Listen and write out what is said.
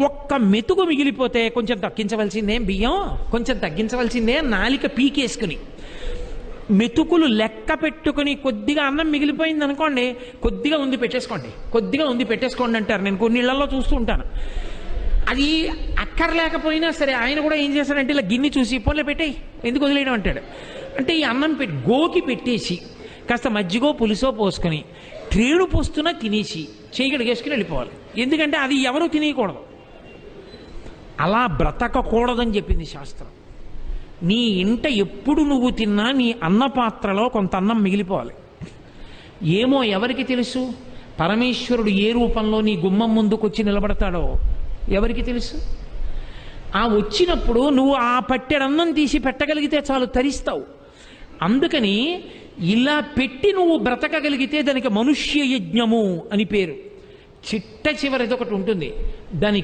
ఒక్క మెతుకు మిగిలిపోతే కొంచెం తగ్గించవలసిందే బియ్యం, కొంచెం తగ్గించవలసిందే నాలిక పీకేసుకుని మెతుకులు లెక్క పెట్టుకుని కొద్దిగా అన్నం మిగిలిపోయింది అనుకోండి, కొద్దిగా ఉంది పెట్టేసుకోండి, కొద్దిగా ఉంది పెట్టేసుకోండి అంటారు. నేను కొన్ని ఇళ్లలో చూస్తూ ఉంటాను. అది అక్కర్లేకపోయినా సరే ఆయన కూడా ఏం చేస్తాడంటే ఇలా గిన్నె చూసి పోన్లే పెట్టేయి, ఎందుకు వదిలేయడం అంటాడు. అంటే ఈ అన్నం గోకి పెట్టేసి కాస్త మజ్జిగో పులుసో పోసుకొని ట్రేడు పోస్తున్నా తినేసి చేయగడిగేసుకుని వెళ్ళిపోవాలి. ఎందుకంటే అది ఎవరూ తినేయకూడదు. అలా బ్రతకకూడదని చెప్పింది శాస్త్రం. నీ ఇంట ఎప్పుడు నువ్వు తిన్నా నీ అన్న పాత్రలో కొంత అన్నం మిగిలిపోవాలి. ఏమో ఎవరికి తెలుసు పరమేశ్వరుడు ఏ రూపంలో నీ గుమ్మం ముందుకు వచ్చి నిలబడతాడో ఎవరికి తెలుసు. ఆ వచ్చినప్పుడు నువ్వు ఆ పట్టెడన్నం తీసి పెట్టగలిగితే చాలు, తరిస్తావు. అందుకని ఇలా పెట్టి నువ్వు బ్రతకగలిగితే దానికి మనుష్య యజ్ఞము అని పేరు. చిట్ట చివరిది ఒకటి ఉంటుంది, దానికి